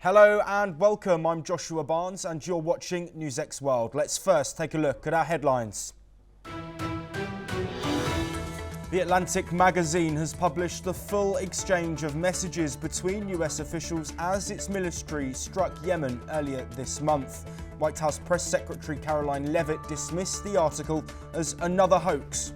Hello and welcome, I'm Joshua Barnes and you're watching NewsX World. Let's first take a look at our headlines. The Atlantic magazine has published the full exchange of messages between US officials as its military struck Yemen earlier this month. White House Press Secretary Caroline Leavitt dismissed the article as another hoax.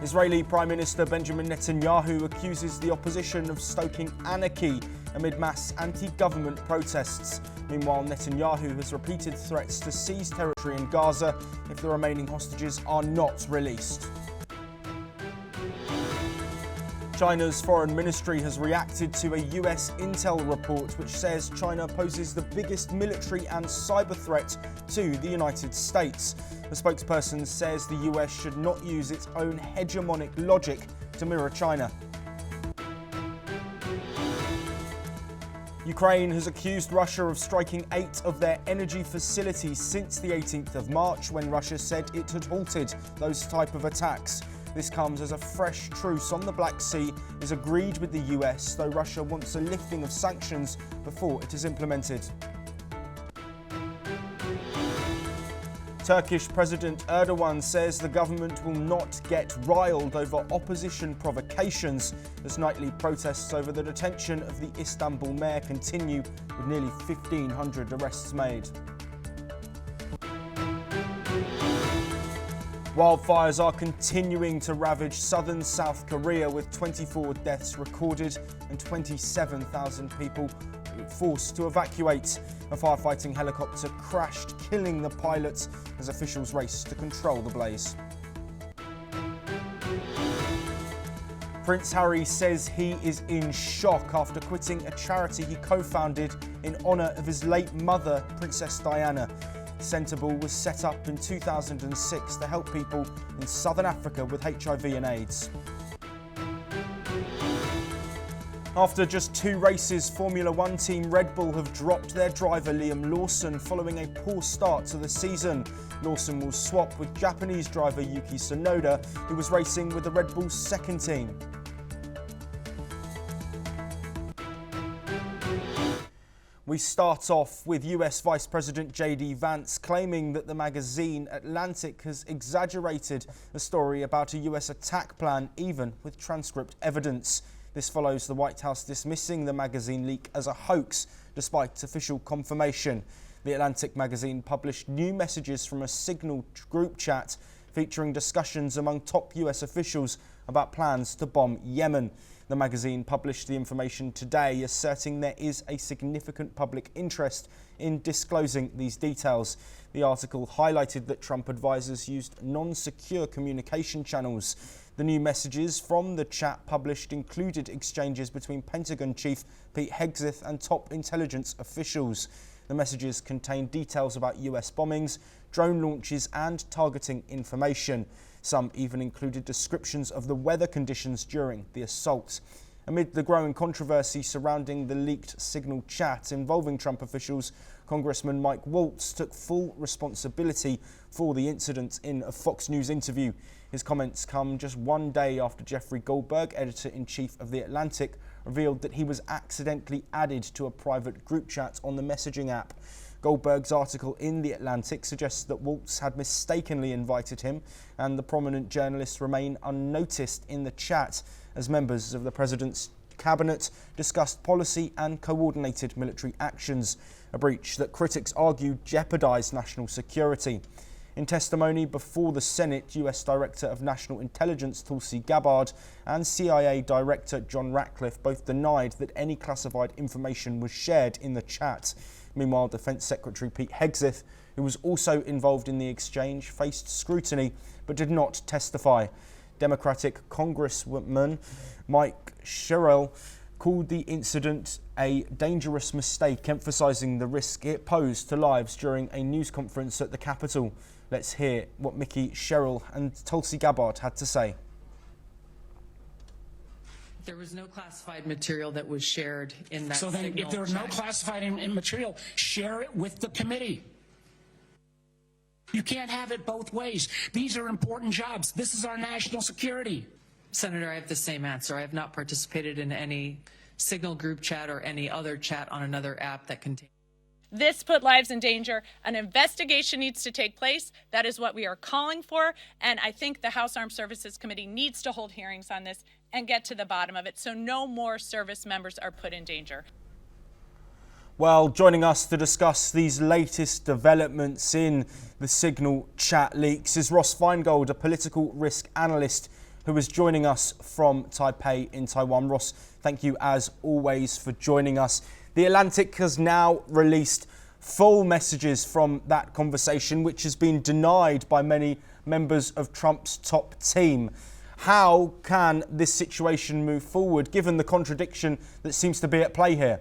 Israeli Prime Minister Benjamin Netanyahu accuses the opposition of stoking anarchy amid mass anti-government protests. Meanwhile, Netanyahu has repeated threats to seize territory in Gaza if the remaining hostages are not released. China's foreign ministry has reacted to a US intel report which says China poses the biggest military and cyber threat to the United States. The spokesperson says the US should not use its own hegemonic logic to mirror China. Ukraine has accused Russia of striking 8 of their energy facilities since the 18th of March, when Russia said it had halted those type of attacks. This comes as a fresh truce on the Black Sea is agreed with the US, though Russia wants a lifting of sanctions before it is implemented. Turkish President Erdogan says the government will not get riled over opposition provocations as nightly protests over the detention of the Istanbul mayor continue, with nearly 1,500 arrests made. Wildfires are continuing to ravage southern South Korea, with 24 deaths recorded and 27,000 people forced to evacuate. A firefighting helicopter crashed, killing the pilot as officials race to control the blaze. Prince Harry says he is in shock after quitting a charity he co-founded in honour of his late mother, Princess Diana. Centreball was set up in 2006 to help people in southern Africa with HIV and AIDS. After just 2 races, Formula One team Red Bull have dropped their driver Liam Lawson following a poor start to the season. Lawson will swap with Japanese driver Yuki Tsunoda, who was racing with the Red Bull's second team. We start off with US Vice President J.D. Vance claiming that the magazine Atlantic has exaggerated a story about a US attack plan, even with transcript evidence. This follows the White House dismissing the magazine leak as a hoax, despite official confirmation. The Atlantic magazine published new messages from a Signal group chat featuring discussions among top US officials about plans to bomb Yemen. The magazine published the information today, asserting there is a significant public interest in disclosing these details. The article highlighted that Trump advisors used non-secure communication channels. The new messages from the chat published included exchanges between Pentagon Chief Pete Hegseth and top intelligence officials. The messages contained details about US bombings, drone launches and targeting information. Some even included descriptions of the weather conditions during the assault. Amid the growing controversy surrounding the leaked Signal chat involving Trump officials, Congressman Mike Waltz took full responsibility for the incident in a Fox News interview. His comments come just 1 day after Jeffrey Goldberg, editor-in-chief of The Atlantic, revealed that he was accidentally added to a private group chat on the messaging app. Goldberg's article in The Atlantic suggests that Waltz had mistakenly invited him, and the prominent journalists remain unnoticed in the chat as members of the president's cabinet discussed policy and coordinated military actions, a breach that critics argue jeopardized national security. In testimony before the Senate, US Director of National Intelligence Tulsi Gabbard and CIA Director John Ratcliffe both denied that any classified information was shared in the chat. Meanwhile, Defense Secretary Pete Hegseth, who was also involved in the exchange, faced scrutiny but did not testify. Democratic Congresswoman Mikie called the incident a dangerous mistake, emphasising the risk it posed to lives during a news conference at the Capitol. Let's hear what Mikie, Sherrill and Tulsi Gabbard had to say. There was no classified material that was shared in that. So then if there was no classified material, share it with the committee. You can't have it both ways. These are important jobs. This is our national security. Senator, I have the same answer. I have not participated in any Signal group chat or any other chat on another app that contains. This put lives in danger. An investigation needs to take place. That is what we are calling for. And I think the House Armed Services Committee needs to hold hearings on this and get to the bottom of it so no more service members are put in danger. Well, joining us to discuss these latest developments in the Signal chat leaks is Ross Feingold, a political risk analyst who is joining us from Taipei in Taiwan. Ross, thank you as always for joining us. The Atlantic has now released full messages from that conversation, which has been denied by many members of Trump's top team. How can this situation move forward, given the contradiction that seems to be at play here?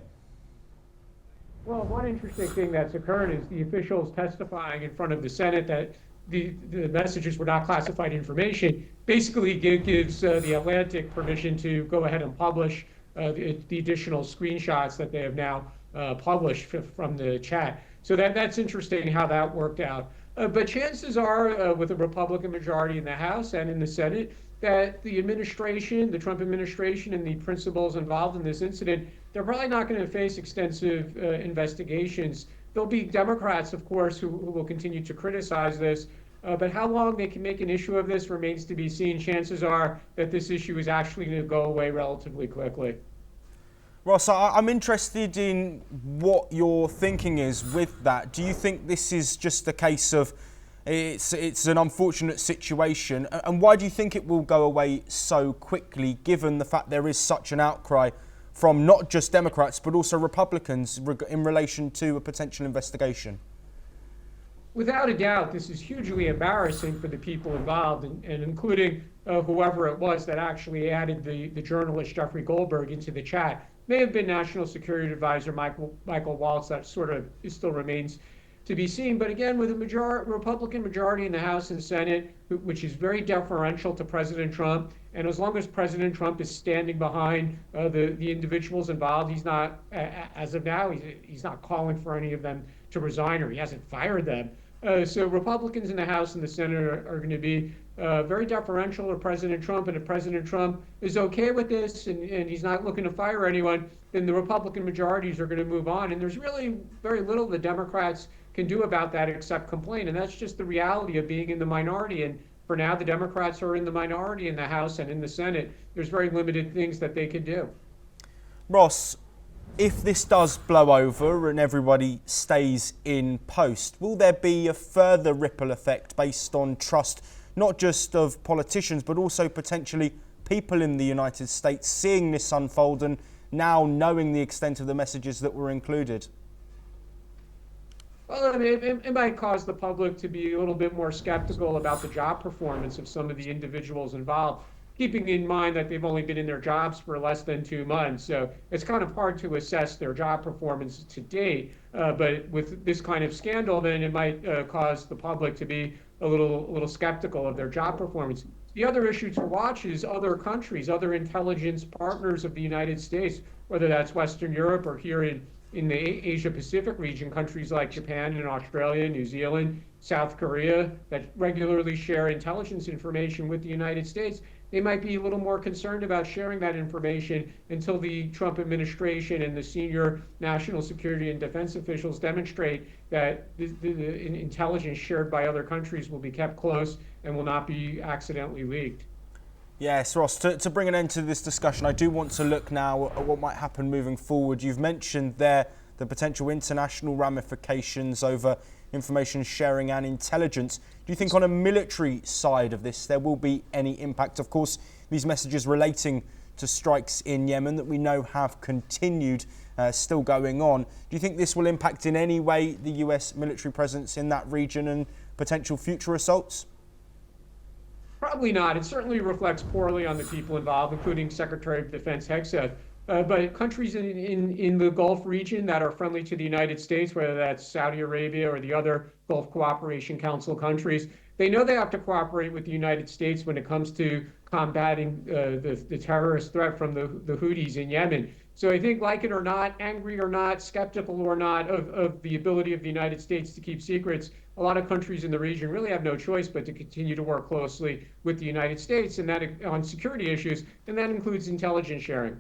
Well, one interesting thing that's occurred is the officials testifying in front of the Senate that the messages were not classified information basically gives the Atlantic permission to go ahead and publish the additional screenshots that they have now published from the chat. So that's interesting how that worked out. But chances are, with a Republican majority in the House and in the Senate, that the administration, the Trump administration, and the principals involved in this incident, they're probably not going to face extensive investigations. There'll be Democrats, of course, who will continue to criticize this. But how long they can make an issue of this remains to be seen. Chances are that this issue is actually going to go away relatively quickly. Ross, I'm interested in what your thinking is with that. Do you think this is just a case of it's an unfortunate situation? And why do you think it will go away so quickly, given the fact there is such an outcry from not just Democrats, but also Republicans in relation to a potential investigation? Without a doubt, this is hugely embarrassing for the people involved, and including whoever it was that actually added the journalist Jeffrey Goldberg into the chat. May have been National Security Advisor Michael Waltz. That sort of still remains to be seen. But again, with a Republican majority in the House and Senate, which is very deferential to President Trump, and as long as President Trump is standing behind the individuals involved, he's not, as of now, he's not calling for any of them to resign, or he hasn't fired them. So Republicans in the House and the Senate are going to be very deferential to President Trump, and if President Trump is okay with this and he's not looking to fire anyone, then the Republican majorities are going to move on. And there's really very little the Democrats can do about that except complain. And that's just the reality of being in the minority. And for now, the Democrats are in the minority in the House and in the Senate. There's very limited things that they could do. Ross, if this does blow over and everybody stays in post, will there be a further ripple effect based on trust, not just of politicians, but also potentially people in the United States seeing this unfold and now knowing the extent of the messages that were included? Well, I mean, it might cause the public to be a little bit more skeptical about the job performance of some of the individuals involved, keeping in mind that they've only been in their jobs for less than 2 months. So it's kind of hard to assess their job performance to date. But with this kind of scandal, then it might cause the public to be a little skeptical of their job performance. The other issue to watch is other countries, other intelligence partners of the United States, whether that's Western Europe or here in the Asia Pacific region, countries like Japan and Australia, New Zealand, South Korea, that regularly share intelligence information with the United States. They might be a little more concerned about sharing that information until the Trump administration and the senior national security and defense officials demonstrate that the intelligence shared by other countries will be kept close and will not be accidentally leaked. Yes, Ross, to bring an end to this discussion, I do want to look now at what might happen moving forward. You've mentioned there the potential international ramifications over information sharing and intelligence. Do you think on a military side of this there will be any impact? Of course, these messages relating to strikes in Yemen that we know have continued, still going on. Do you think this will impact in any way the US military presence in that region and potential future assaults? Probably not. It certainly reflects poorly on the people involved, including Secretary of Defense Hegseth. But countries in the Gulf region that are friendly to the United States, whether that's Saudi Arabia or the other Gulf Cooperation Council countries, they know they have to cooperate with the United States when it comes to combating the terrorist threat from the Houthis in Yemen. So I think, like it or not, angry or not, skeptical or not of the ability of the United States to keep secrets, a lot of countries in the region really have no choice but to continue to work closely with the United States and that on security issues, and that includes intelligence sharing.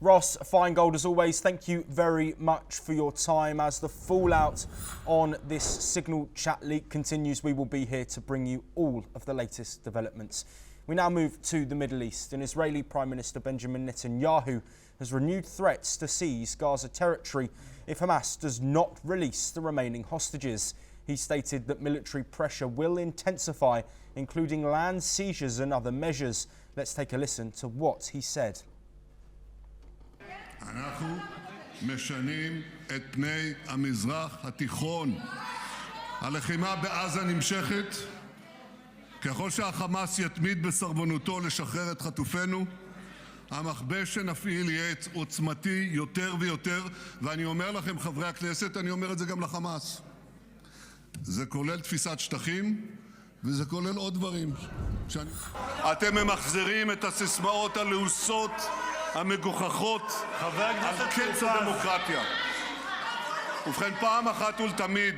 Ross Feingold, as always, thank you very much for your time. As the fallout on this Signal chat leak continues, we will be here to bring you all of the latest developments. We now move to the Middle East, and Israeli Prime Minister Benjamin Netanyahu has renewed threats to seize Gaza territory if Hamas does not release the remaining hostages. He stated that military pressure will intensify, including land seizures and other measures. Let's take a listen to what he said. אנחנו משנים את פני המזרח התיכון. הלחימה בעזה נמשכת. ככל שהחמאס יתמיד בסרבנותו לשחרר את חטופינו, המכבש שנפעיל יהיה עוצמתי יותר ויותר, ואני אומר לכם, חברי הכנסת, אני אומר את זה גם לחמאס. זה כולל תפיסת שטחים, וזה כולל עוד דברים. אתם ממחזרים את הסיסמאות הלעוסות, המגוחכות, על קץ הדמוקרטיה. ובכן, פעם אחת ולתמיד,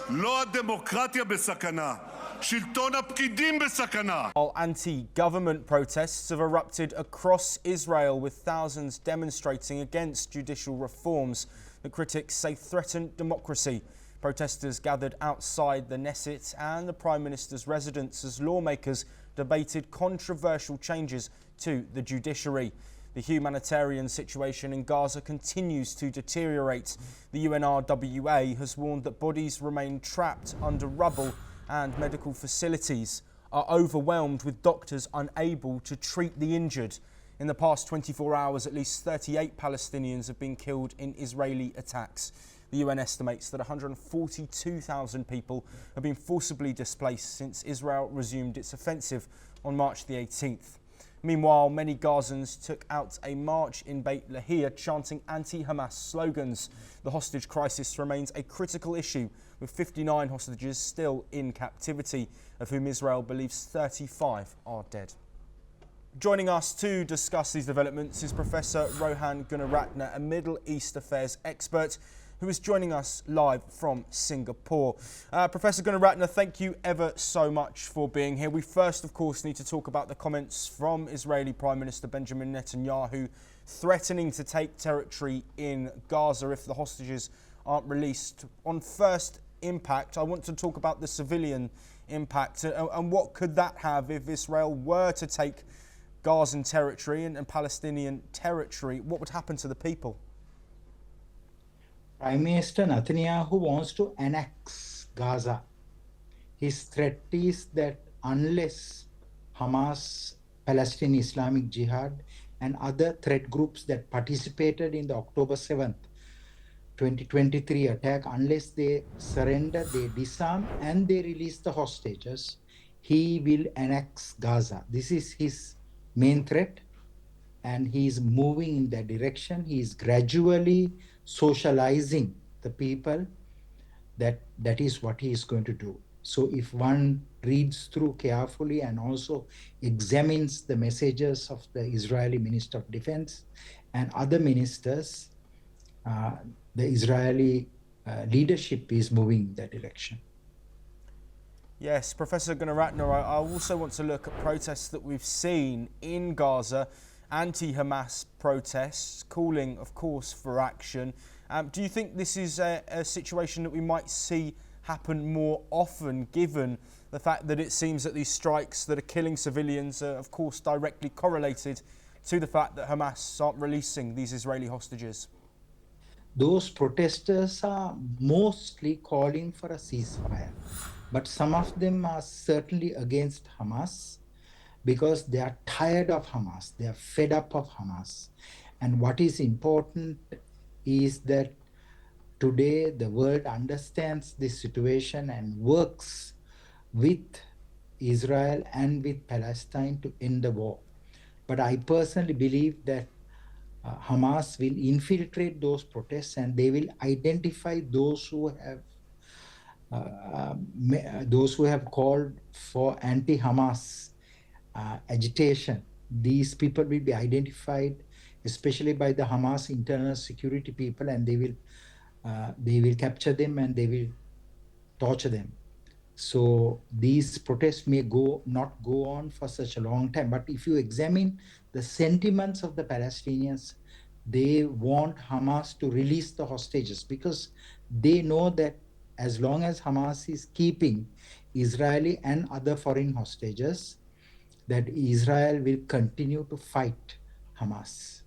לא הדמוקרטיה בסכנה, שלטון הפקידים בסכנה. While anti-government protests have erupted across Israel, with thousands demonstrating against judicial reforms that critics say threaten democracy. Protesters gathered outside the Knesset and the Prime Minister's residence as lawmakers debated controversial changes to the judiciary. The humanitarian situation in Gaza continues to deteriorate. The UNRWA has warned that bodies remain trapped under rubble and medical facilities are overwhelmed with doctors unable to treat the injured. In the past 24 hours, at least 38 Palestinians have been killed in Israeli attacks. The UN estimates that 142,000 people have been forcibly displaced since Israel resumed its offensive on March the 18th. Meanwhile, many Gazans took out a march in Beit Lahia chanting anti-Hamas slogans. The hostage crisis remains a critical issue, with 59 hostages still in captivity, of whom Israel believes 35 are dead. Joining us to discuss these developments is Professor Rohan Gunaratne, a Middle East affairs expert, who is joining us live from Singapore. Professor Gunaratne, thank you ever so much for being here. We first, of course, need to talk about the comments from Israeli Prime Minister Benjamin Netanyahu threatening to take territory in Gaza if the hostages aren't released. On first impact, I want to talk about the civilian impact and what could that have if Israel were to take Gazan territory and Palestinian territory. What would happen to the people? Prime Minister Netanyahu wants to annex Gaza. His threat is that unless Hamas, Palestinian Islamic Jihad, and other threat groups that participated in the October 7th, 2023 attack, unless they surrender, they disarm, and they release the hostages, he will annex Gaza. This is his main threat, and he is moving in that direction. He is gradually socializing the people. That is what he is going to do. So if one reads through carefully and also examines the messages of the Israeli Minister of Defense and other ministers, the Israeli leadership is moving in that direction. Yes, Professor Gunaratne, I also want to look at protests that we've seen in Gaza, anti-Hamas protests, calling, of course, for action. Do you think this is a situation that we might see happen more often, given the fact that it seems that these strikes that are killing civilians are, of course, directly correlated to the fact that Hamas aren't releasing these Israeli hostages? Those protesters are mostly calling for a ceasefire, but some of them are certainly against Hamas because they are tired of Hamas, they are fed up of Hamas. And what is important is that today the world understands this situation and works with Israel and with Palestine to end the war. But I personally believe that Hamas will infiltrate those protests and they will identify those who have called for anti-Hamas agitation. These people will be identified, especially by the Hamas internal security people, and they will capture them and they will torture them. So these protests may not go on for such a long time. But if you examine the sentiments of the Palestinians, they want Hamas to release the hostages because they know that as long as Hamas is keeping Israeli and other foreign hostages, that Israel will continue to fight Hamas.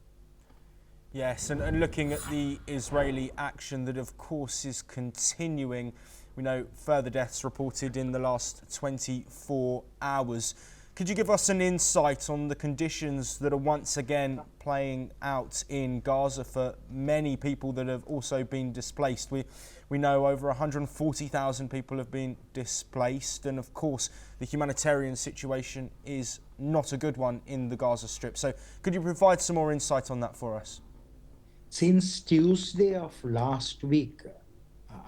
Yes, and looking at the Israeli action that, of course, is continuing. We know further deaths reported in the last 24 hours. Could you give us an insight on the conditions that are once again playing out in Gaza for many people that have also been displaced? We know over 140,000 people have been displaced, and of course the humanitarian situation is not a good one in the Gaza Strip. So could you provide some more insight on that for us? Since Tuesday of last week,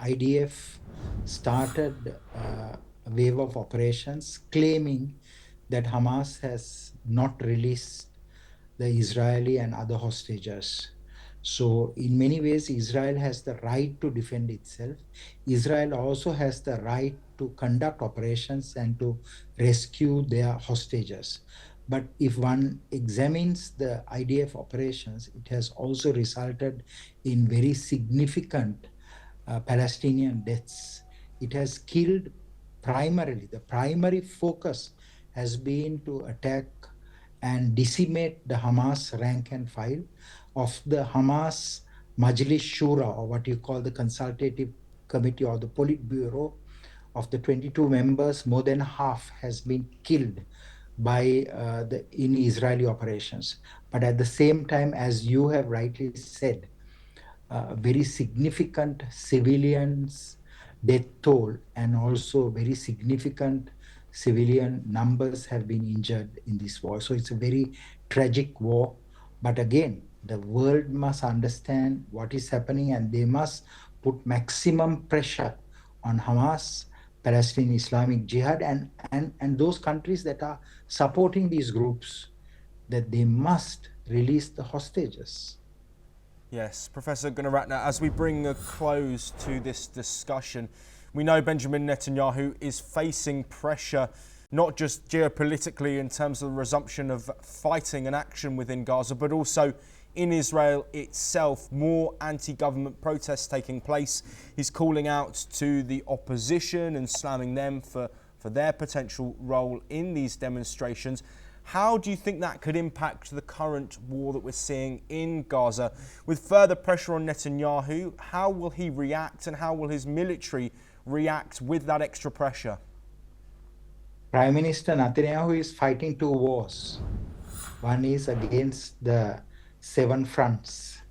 IDF started a wave of operations claiming that Hamas has not released the Israeli and other hostages. So in many ways, Israel has the right to defend itself. Israel also has the right to conduct operations and to rescue their hostages. But if one examines the IDF operations, it has also resulted in very significant Palestinian deaths. It has killed primarily, the primary focus has been to attack and decimate the Hamas rank and file of the Hamas Majlis Shura, or what you call the consultative committee or the Politburo. Of the 22 members, more than half has been killed by in Israeli operations. But at the same time, as you have rightly said, very significant civilians death toll and also very significant civilian numbers have been injured in this war. So it's a very tragic war. But again, the world must understand what is happening and they must put maximum pressure on Hamas, Palestinian Islamic Jihad, and those countries that are supporting these groups, that they must release the hostages. Yes, Professor Gunaratne, as we bring a close to this discussion, we know Benjamin Netanyahu is facing pressure, not just geopolitically in terms of the resumption of fighting and action within Gaza, but also in Israel itself, more anti-government protests taking place. He's calling out to the opposition and slamming them for their potential role in these demonstrations. How do you think that could impact the current war that we're seeing in Gaza? With further pressure on Netanyahu, how will he react and how will his military react with that extra pressure? Prime Minister Netanyahu is fighting two wars. One is against the 7 fronts.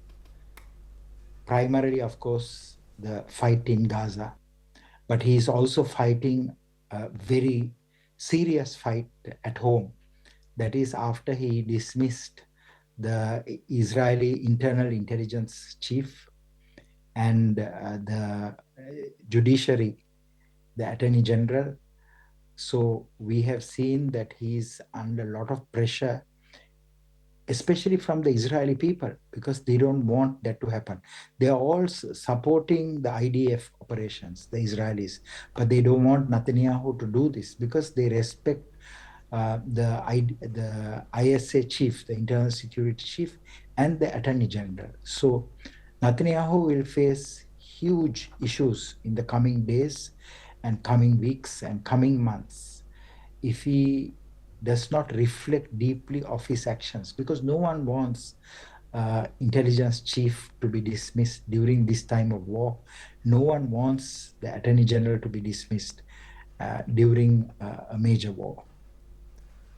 Primarily, of course, the fight in Gaza. But he is also fighting a very serious fight at home. That is after he dismissed the Israeli internal intelligence chief and the judiciary, the attorney general. So we have seen that he's under a lot of pressure, especially from the Israeli people, because they don't want that to happen. They are all supporting the IDF operations, the Israelis, but they don't want Netanyahu to do this because they respect the ISA chief, the internal security chief, and the attorney general. So Netanyahu will face huge issues in the coming days and coming weeks and coming months if he does not reflect deeply of his actions, because no one wants intelligence chief to be dismissed during this time of war. No one wants the attorney general to be dismissed during a major war.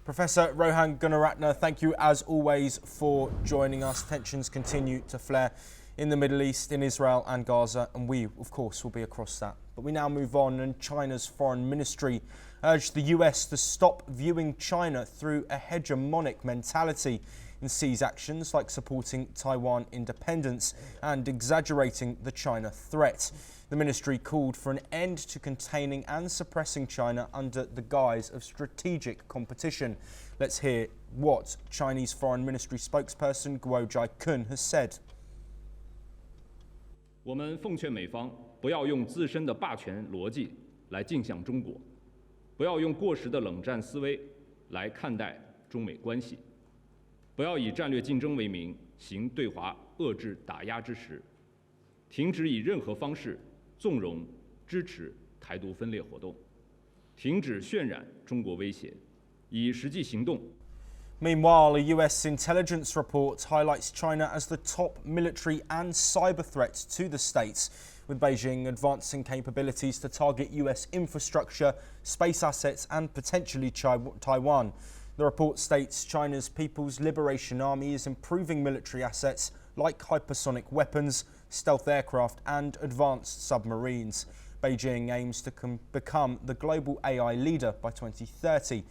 Professor Rohan Gunaratne, thank you as always for joining us. Tensions continue to flare in the Middle East, in Israel and Gaza, and we, of course, will be across that. But we now move on, and China's foreign ministry urged the US to stop viewing China through a hegemonic mentality and seize actions like supporting Taiwan independence and exaggerating the China threat. The ministry called for an end to containing and suppressing China under the guise of strategic competition. Let's hear what Chinese Foreign Ministry spokesperson Guo Jiakun has said. 我们奉劝美方不要用自身的霸权逻辑来镜向中国，不要用过时的冷战思维来看待中美关系，不要以战略竞争为名行对华遏制打压之时，停止以任何方式纵容支持台独分裂活动，停止渲染中国威胁，以实际行动。 Meanwhile, a US intelligence report highlights China as the top military and cyber threat to the states, with Beijing advancing capabilities to target US infrastructure, space assets and potentially Taiwan. The report states China's People's Liberation Army is improving military assets like hypersonic weapons, stealth aircraft and advanced submarines. Beijing aims to become the global AI leader by 2030.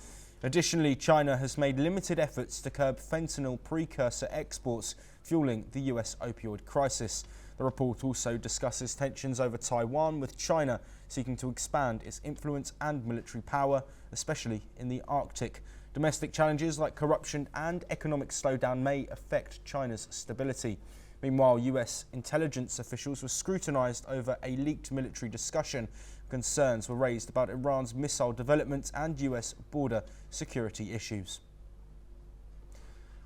Additionally, China has made limited efforts to curb fentanyl precursor exports, fueling the US opioid crisis. The report also discusses tensions over Taiwan, with China seeking to expand its influence and military power, especially in the Arctic. Domestic challenges like corruption and economic slowdown may affect China's stability. Meanwhile, US intelligence officials were scrutinised over a leaked military discussion. Concerns were raised about Iran's missile development and US border security issues.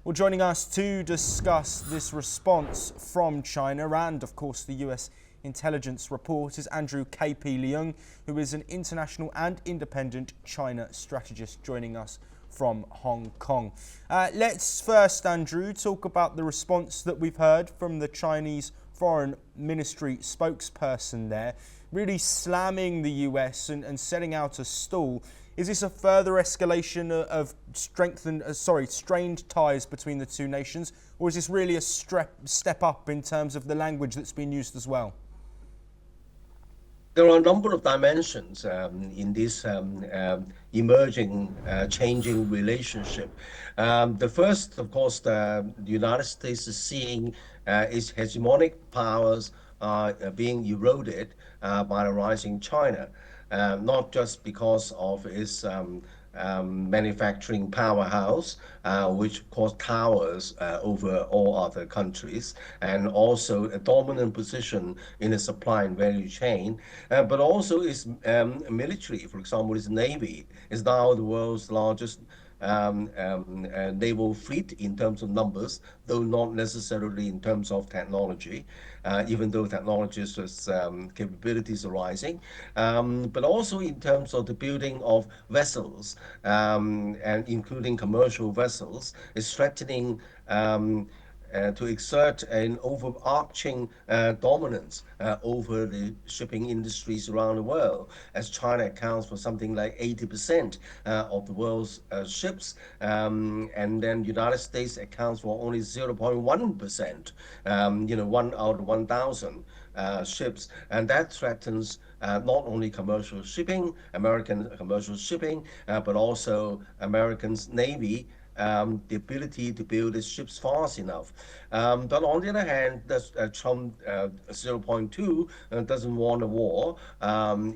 Well, joining us to discuss this response from China and, of course, the US intelligence report is Andrew K.P. Leung, who is an international and independent China strategist, joining us from Hong Kong. Let's first, Andrew, talk about the response that we've heard from the Chinese Foreign Ministry spokesperson there, really slamming the US and setting out a stall. Is this a further escalation of strained ties between the two nations, or is this really a step up in terms of the language that's been used as well? There are a number of dimensions in this emerging, changing relationship. The first, of course, the United States is seeing its hegemonic powers being eroded by the rising China, not just because of its manufacturing powerhouse, which of course towers over all other countries, and also a dominant position in the supply and value chain, but also its military. For example, its navy is now the world's largest naval fleet in terms of numbers, though not necessarily in terms of technology, even though technologists' capabilities are rising, but also in terms of the building of vessels, and including commercial vessels, is threatening to exert an overarching dominance over the shipping industries around the world, as China accounts for something like 80% of the world's ships, and then the United States accounts for only 0.1%, 1 out of 1,000 ships, and that threatens not only commercial shipping, American commercial shipping, but also Americans' Navy, the ability to build its ships fast enough. But on the other hand, Trump 0.2 doesn't want a war.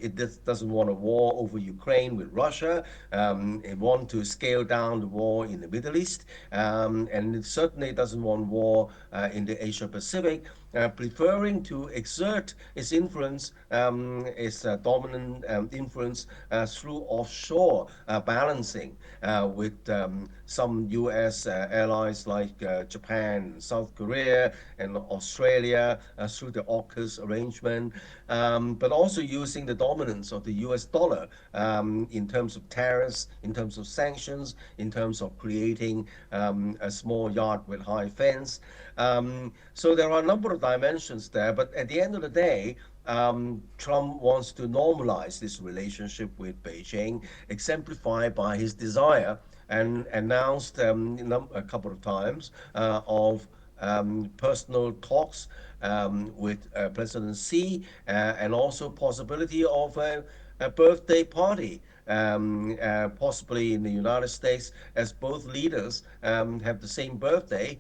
It doesn't want a war over Ukraine with Russia. It wants to scale down the war in the Middle East, and it certainly doesn't want war in the Asia Pacific, preferring to exert its influence, its dominant influence through offshore balancing with some U.S. allies like Japan, South Korea, and Australia through the AUKUS arrangement, but also using the dominance of the U.S. dollar in terms of tariffs, in terms of sanctions, in terms of creating a small yard with high fence. So there are a number of dimensions there, but at the end of the day, Trump wants to normalize this relationship with Beijing, exemplified by his desire and announced a couple of times of personal talks with President Xi, and also possibility of a birthday party, possibly in the United States, as both leaders have the same birthday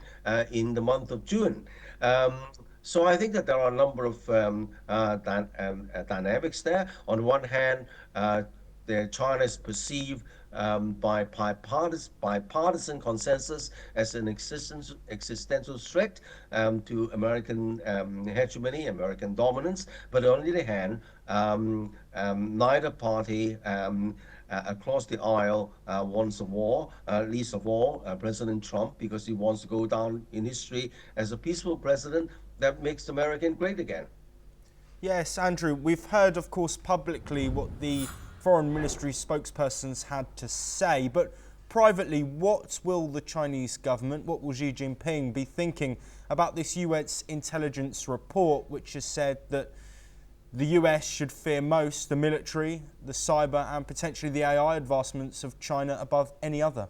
in the month of June. So I think that there are a number of dynamics there. On the one hand, China is perceived by bipartisan consensus as an existential threat to American hegemony, American dominance. But on the other hand, neither party across the aisle wants a war, least of all President Trump, because he wants to go down in history as a peaceful president that makes America great again. Yes, Andrew, we've heard, of course, publicly what the Foreign Ministry spokespersons had to say, but privately, what will the Chinese government, what will Xi Jinping be thinking about this US intelligence report, which has said that the US should fear most the military, the cyber and potentially the AI advancements of China above any other?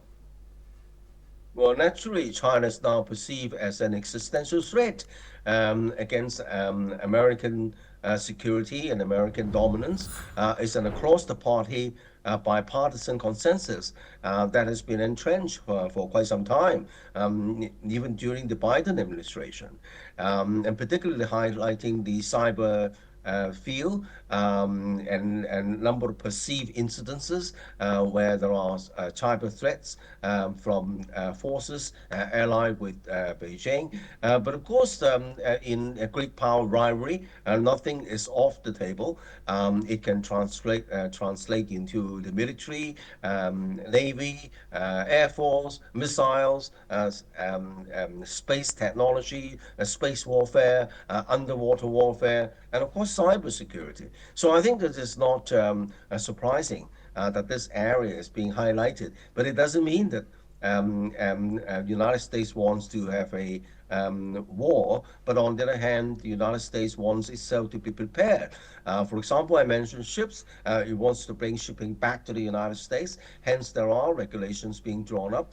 Well, naturally, China is now perceived as an existential threat against American security and American dominance. It's an across-the-party bipartisan consensus that has been entrenched for quite some time, even during the Biden administration, and particularly highlighting the cyber field and number of perceived incidences where there are cyber threats from forces allied with Beijing. But of course, in a great power rivalry, nothing is off the table. It can translate into the military, Navy, Air Force, missiles, space technology, space warfare, underwater warfare, and of course cybersecurity. So I think that it's not surprising that this area is being highlighted, but it doesn't mean that the United States wants to have a war, but on the other hand, the United States wants itself to be prepared. For example, I mentioned ships. It wants to bring shipping back to the United States. Hence, there are regulations being drawn up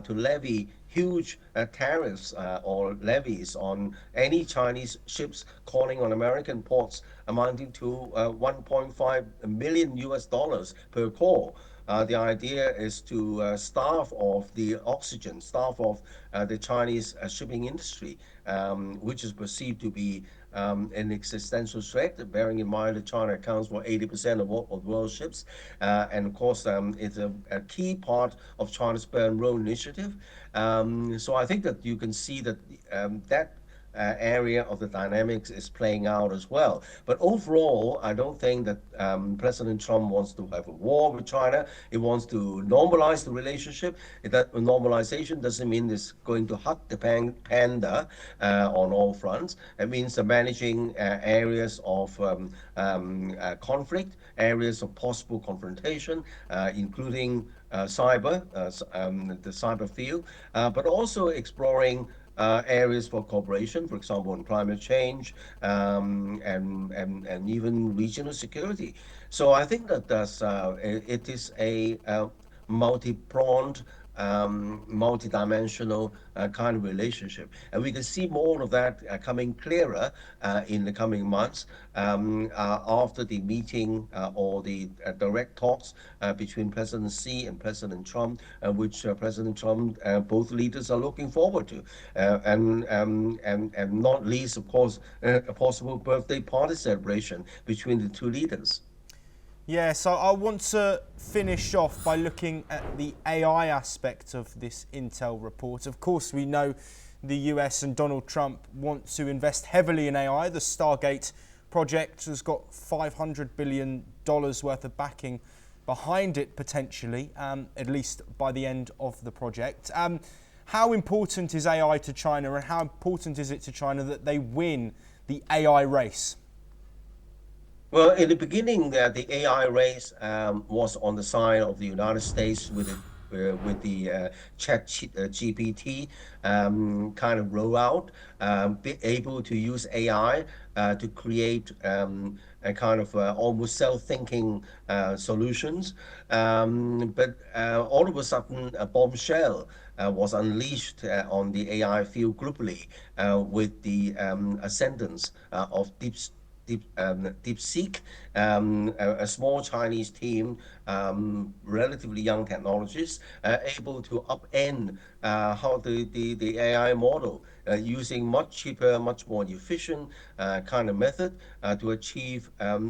to levy huge tariffs or levies on any Chinese ships calling on American ports, amounting to 1.5 million US dollars per call. The idea is to starve off the oxygen, starve off the Chinese shipping industry, which is perceived to be an existential threat, bearing in mind that China accounts for 80% of world ships. And of course, it's a key part of China's Belt and Road Initiative. So I think that you can see that that area of the dynamics is playing out as well. But overall, I don't think that President Trump wants to have a war with China. He wants to normalize the relationship. That normalization doesn't mean it's going to hug the panda on all fronts. It means managing areas of conflict, areas of possible confrontation, including cyber, the cyber field, but also exploring areas for cooperation, for example, in climate change and even regional security. So I think that it is a multi-pronged, multi-dimensional kind of relationship. And we can see more of that coming clearer in the coming months after the meeting or the direct talks between President Xi and President Trump, which President Trump, both leaders are looking forward to. And not least, of course, a possible birthday party celebration between the two leaders. Yeah, so I want to finish off by looking at the AI aspect of this Intel report. Of course, we know the US and Donald Trump want to invest heavily in AI. The Stargate project has got $500 billion worth of backing behind it, potentially, at least by the end of the project. How important is AI to China, and how important is it to China that they win the AI race? Well, in the beginning, the AI race was on the side of the United States with the Chat GPT kind of rollout, be able to use AI to create a kind of almost self-thinking solutions. But all of a sudden, a bombshell was unleashed on the AI field globally with the ascendance of DeepSeek, a small Chinese team, relatively young technologists, able to upend how the AI model using much cheaper, much more efficient kind of method to achieve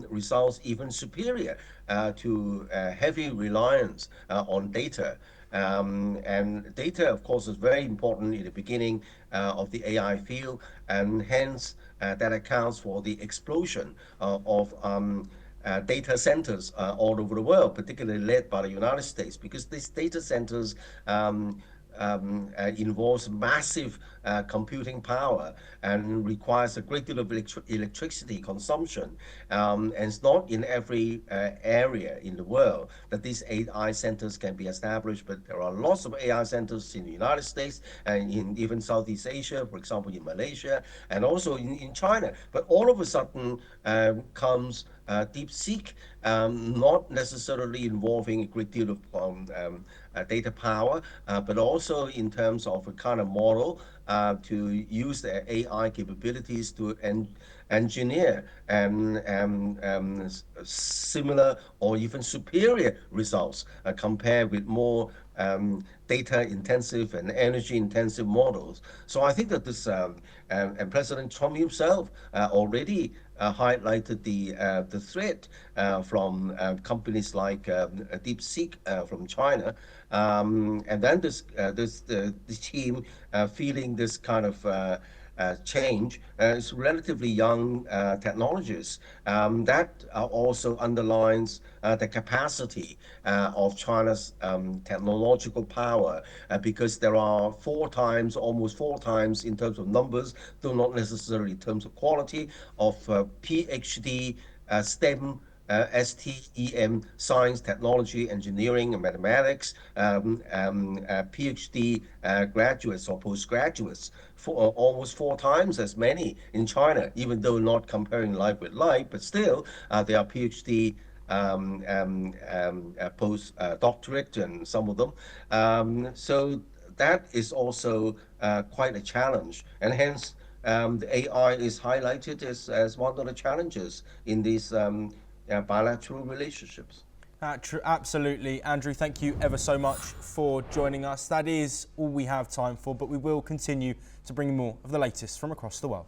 results even superior to heavy reliance on data. And data, of course, is very important in the beginning of the AI field, and hence that accounts for the explosion of data centers all over the world, particularly led by the United States, because these data centers involves massive computing power and requires a great deal of electricity consumption. And it's not in every area in the world that these AI centers can be established, but there are lots of AI centers in the United States and in even Southeast Asia, for example, in Malaysia, and also in China. But all of a sudden comes DeepSeek, not necessarily involving a great deal of data power, but also in terms of a kind of model to use the AI capabilities to engineer similar or even superior results compared with more data intensive and energy intensive models. So I think that this and President Trump himself already highlighted the threat from companies like DeepSeek from China, and then the team feeling this kind of change. It's relatively young technologies. That also underlines the capacity of China's technological power, because there are almost four times in terms of numbers, though not necessarily in terms of quality, of PhD STEM STEM, science, technology, engineering, and mathematics, PhD graduates or postgraduates, almost four times as many in China, even though not comparing like with like, but still they are PhD postdoctorate and some of them. So that is also quite a challenge, and hence the AI is highlighted as one of the challenges in these bilateral relationships. Absolutely. Andrew, thank you ever so much for joining us. That is all we have time for, but we will continue to bring you more of the latest from across the world.